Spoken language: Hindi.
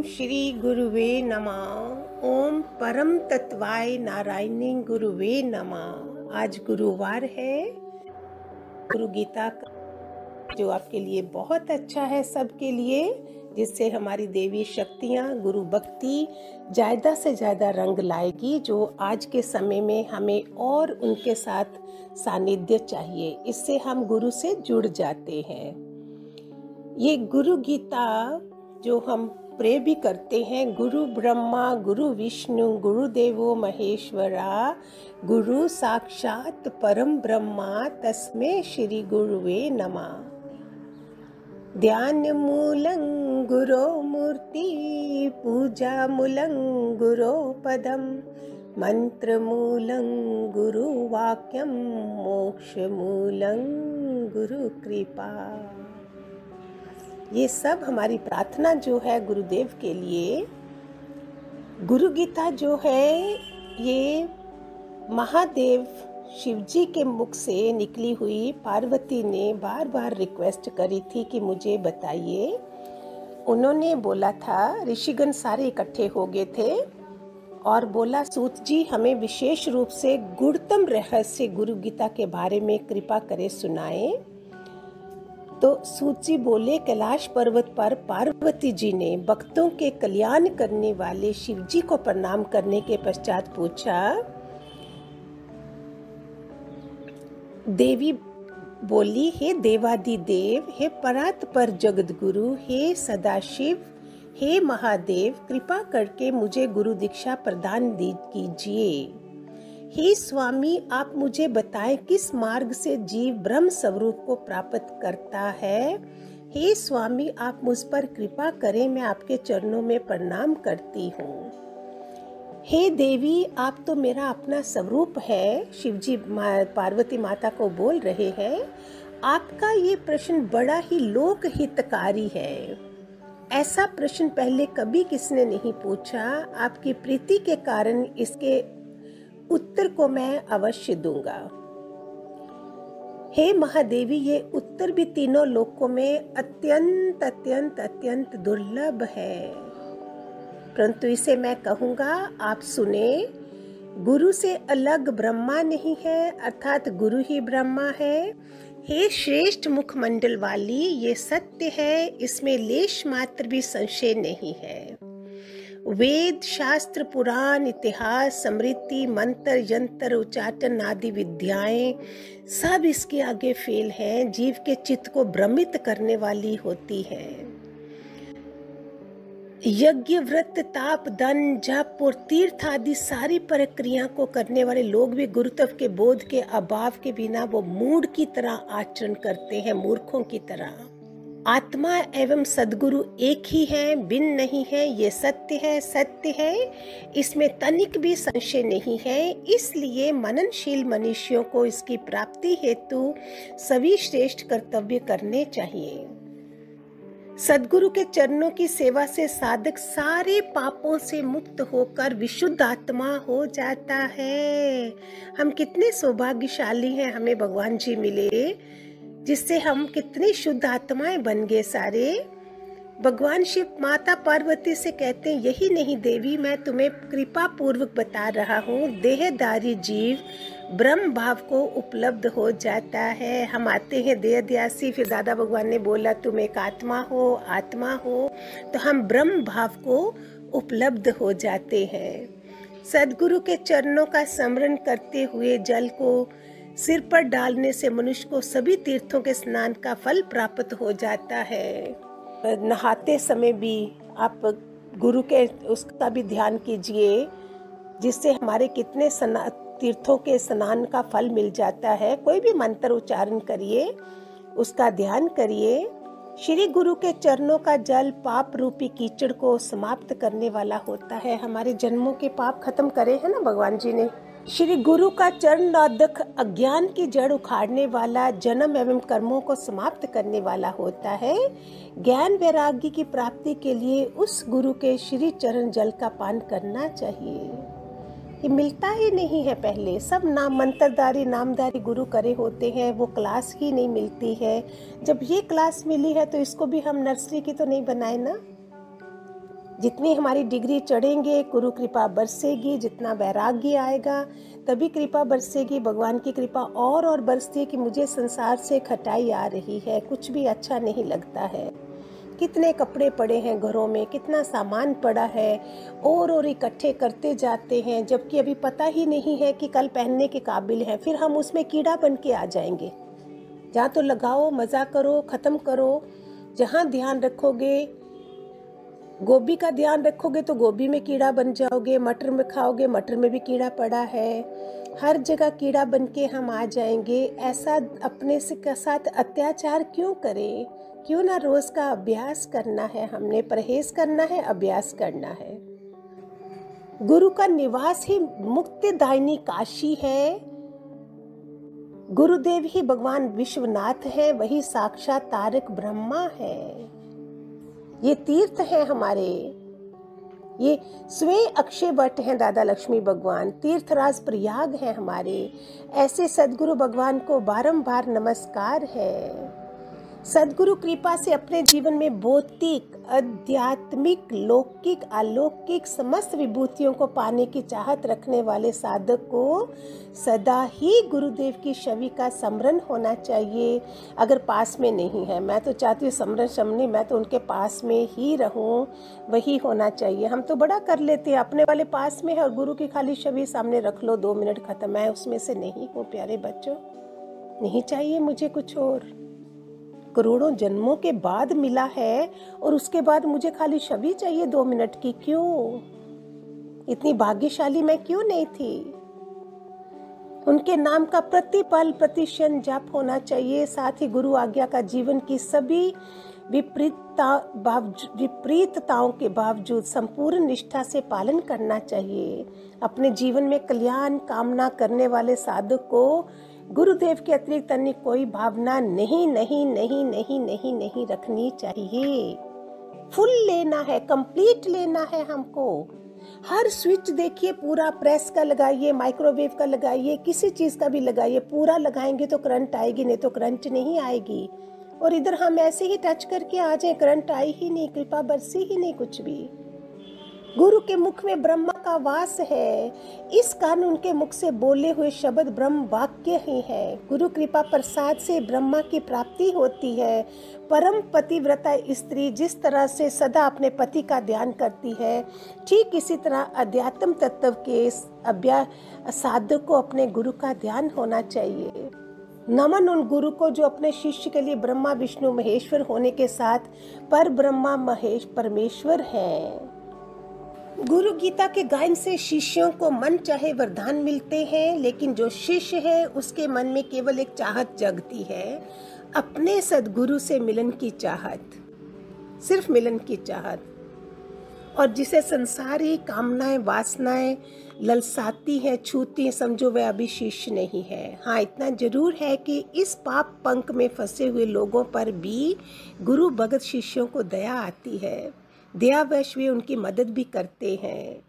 श्री गुरुवे नमः। ओम परम तत्वाय नारायणी गुरुवे नमः। आज गुरुवार है। गुरु गीता का जो आपके लिए बहुत अच्छा है, सबके लिए, जिससे हमारी देवी शक्तियाँ गुरु भक्ति ज़्यादा से ज़्यादा रंग लाएगी, जो आज के समय में हमें और उनके साथ सानिध्य चाहिए। इससे हम गुरु से जुड़ जाते हैं। ये गुरु गीता जो हम प्रे भी करते हैं, गुरु ब्रह्मा गुरु विष्णु गुरुदेवो महेश्वरा गुरु साक्षात परम ब्रह्मा तस्मै श्री गुरुवे नमः। ध्यान मूलं गुरो मूर्ति पूजा मूलं गुरो पदम मंत्र मूलं गुरु वाक्यम मोक्ष मूलं गुरु कृपा। ये सब हमारी प्रार्थना जो है गुरुदेव के लिए। गुरु गीता जो है ये महादेव शिवजी के मुख से निकली हुई। पार्वती ने बार बार रिक्वेस्ट करी थी कि मुझे बताइए। उन्होंने बोला था, ऋषिगण सारे इकट्ठे हो गए थे और बोला, सूत जी हमें विशेष रूप से गुणतम रहस्य गुरु गीता के बारे में कृपा करे सुनाए। तो सूत जी बोले, कैलाश पर्वत पर पार्वती जी ने भक्तों के कल्याण करने वाले शिव जी को प्रणाम करने के पश्चात पूछा। देवी बोली, हे देवादिदेव, हे परात्पर जगत गुरु, हे सदाशिव, हे महादेव, कृपा करके मुझे गुरु दीक्षा प्रदान कीजिए। हे स्वामी, आप मुझे बताएं किस मार्ग से जीव ब्रह्म स्वरूप को प्राप्त करता है। हे स्वामी, आप मुझ पर कृपा करें, मैं आपके चरणों में प्रणाम करती हूँ। हे देवी, आप तो मेरा अपना स्वरूप है। शिवजी पार्वती माता को बोल रहे हैं, आपका ये प्रश्न बड़ा ही लोक हितकारी है। ऐसा प्रश्न पहले कभी किसने नहीं पूछा। आपकी प्रीति के कारण इसके उत्तर को मैं अवश्य दूंगा। हे महादेवी, ये उत्तर भी तीनों लोकों में अत्यंत अत्यंत अत्यंत दुर्लभ है, परंतु इसे मैं कहूंगा, आप सुने। गुरु से अलग ब्रह्मा नहीं है, अर्थात गुरु ही ब्रह्मा है। हे श्रेष्ठ मुखमंडल वाली, ये सत्य है, इसमें लेश मात्र भी संशय नहीं है। वेद शास्त्र पुराण इतिहास स्मृति मंत्र यंत्र उच्चाटन आदि विद्याएं सब इसके आगे फेल हैं। जीव के चित्त को भ्रमित करने वाली होती है। यज्ञ व्रत ताप दान जप और तीर्थ आदि सारी प्रक्रिया को करने वाले लोग भी गुरुत्व के बोध के अभाव के बिना वो मूढ़ की तरह आचरण करते हैं, मूर्खों की तरह। आत्मा एवं सद्गुरु एक ही है, भिन्न नहीं है। ये सत्य है, सत्य है, इसमें तनिक भी संशय नहीं है। इसलिए मननशील मनुष्यों को इसकी प्राप्ति हेतु सभी श्रेष्ठ कर्तव्य करने चाहिए। सद्गुरु के चरणों की सेवा से साधक सारे पापों से मुक्त होकर विशुद्ध आत्मा हो जाता है। हम कितने सौभाग्यशाली हैं, हमें भगवान जी मिले, जिससे हम कितनी शुद्ध आत्माएं बन गए सारे। भगवान शिव माता पार्वती से कहते हैं, यही नहीं देवी, मैं तुम्हें कृपा पूर्वक बता रहा हूँ, देहधारी जीव ब्रह्म भाव को उपलब्ध हो जाता है। हम आते हैं देहध्यासी, फिर दादा भगवान ने बोला तुम एक आत्मा हो, आत्मा हो, तो हम ब्रह्म भाव को उपलब्ध हो जाते हैं। सद्गुरु के चरणों का स्मरण करते हुए जल को सिर पर डालने से मनुष्य को सभी तीर्थों के स्नान का फल प्राप्त हो जाता है। नहाते समय भी आप गुरु के उसका भी ध्यान कीजिए, जिससे हमारे कितने तीर्थों के स्नान का फल मिल जाता है। कोई भी मंत्र उच्चारण करिए, उसका ध्यान करिए। श्री गुरु के चरणों का जल पाप रूपी कीचड़ को समाप्त करने वाला होता है। हमारे जन्मों के पाप खत्म करे हैं ना भगवान जी ने। श्री गुरु का चरण नौदक अज्ञान की जड़ उखाड़ने वाला, जन्म एवं कर्मों को समाप्त करने वाला होता है। ज्ञान वैराग्य की प्राप्ति के लिए उस गुरु के श्री चरण जल का पान करना चाहिए। ये मिलता ही नहीं है। पहले सब नाम मंत्रधारी नामधारी गुरु करे होते हैं, वो क्लास ही नहीं मिलती है। जब ये क्लास मिली है तो इसको भी हम नर्सरी की तो नहीं बनाए ना। जितनी हमारी डिग्री चढ़ेंगे गुरु कृपा बरसेगी, जितना वैराग्य आएगा तभी कृपा बरसेगी। भगवान की कृपा और बरसती है कि मुझे संसार से खटाई आ रही है, कुछ भी अच्छा नहीं लगता है। कितने कपड़े पड़े हैं घरों में, कितना सामान पड़ा है, और इकट्ठे करते जाते हैं, जबकि अभी पता ही नहीं है कि कल पहनने के काबिल है। फिर हम उसमें कीड़ा बन के आ जाएंगे। जहाँ तो लगाओ, मज़ा करो, ख़त्म करो। जहाँ ध्यान रखोगे, गोभी का ध्यान रखोगे तो गोभी में कीड़ा बन जाओगे, मटर में खाओगे, मटर में भी कीड़ा पड़ा है। हर जगह कीड़ा बन के हम आ जाएंगे। ऐसा अपने से के साथ अत्याचार क्यों करें? क्यों ना रोज का अभ्यास करना है, हमने परहेज करना है, अभ्यास करना है। गुरु का निवास ही मुक्तिदायिनी काशी है। गुरुदेव ही भगवान विश्वनाथ है, वही साक्षात तारक ब्रह्मा है। ये तीर्थ है हमारे, ये स्वयं अक्षय वट हैं दादा लक्ष्मी भगवान, तीर्थराज प्रयाग है हमारे। ऐसे सदगुरु भगवान को बारंबार नमस्कार है। सदगुरु कृपा से अपने जीवन में भौतिक, आध्यात्मिक, लौकिक, अलौकिक समस्त विभूतियों को पाने की चाहत रखने वाले साधक को सदा ही गुरुदेव की छवि का स्मरण होना चाहिए। अगर पास में नहीं है, मैं तो चाहती हूँ स्मरण शमनी, मैं तो उनके पास में ही रहूँ, वही होना चाहिए। हम तो बड़ा कर लेते हैं, अपने वाले पास में है और गुरु की खाली छवि सामने रख लो, 2 मिनट खत्म। मैं उसमें से नहीं हूँ प्यारे बच्चों, नहीं चाहिए मुझे कुछ और। करोड़ों जन्मों के बाद मिला है और उसके बाद मुझे खाली छवि चाहिए 2 मिनट की। क्यों? इतनी भाग्यशाली मैं क्यों नहीं थी? उनके नाम का प्रतिपल प्रतिक्षण जाप होना चाहिए। साथ ही गुरु आज्ञा का जीवन की सभी विपरीतताओं के बावजूद संपूर्ण निष्ठा से पालन करना चाहिए। अपने जीवन में कल्याण कामना करने वाले साधक को गुरुदेव के अतिरिक्त अन्य कोई भावना नहीं रखनी चाहिए। फुल लेना है, कंप्लीट लेना है हमको। हर स्विच देखिए पूरा, प्रेस का लगाइए, माइक्रोवेव का लगाइए, किसी चीज का भी लगाइए, पूरा लगाएंगे तो करंट आएगी, नहीं तो करंट नहीं आएगी। और इधर हम ऐसे ही टच करके आ जाए, करंट आई ही नहीं, कृपा बरसी ही नहीं कुछ भी। गुरु के मुख में ब्रह्मा का वास है, इस कारण उनके मुख से बोले हुए शब्द ब्रह्म वाक्य ही है। गुरु कृपा प्रसाद से ब्रह्मा की प्राप्ति होती है। परम पतिव्रता स्त्री जिस तरह से सदा अपने पति का ध्यान करती है, ठीक इसी तरह अध्यात्म तत्व के अभ्यास साधक को अपने गुरु का ध्यान होना चाहिए। नमन उन गुरु को जो अपने शिष्य के लिए ब्रह्मा विष्णु महेश्वर होने के साथ पर ब्रह्मा महेश परमेश्वर हैं। गुरु गीता के गायन से शिष्यों को मन चाहे वरदान मिलते हैं, लेकिन जो शिष्य है उसके मन में केवल एक चाहत जगती है, अपने सदगुरु से मिलन की चाहत, सिर्फ मिलन की चाहत। और जिसे संसारी कामनाएं वासनाएं ललसाती हैं, छूती हैं, समझो वह अभी शिष्य नहीं है। हाँ, इतना जरूर है कि इस पाप पंख में फंसे हुए लोगों पर भी गुरु भगत शिष्यों को दया आती है, दयावश वे उनकी मदद भी करते हैं।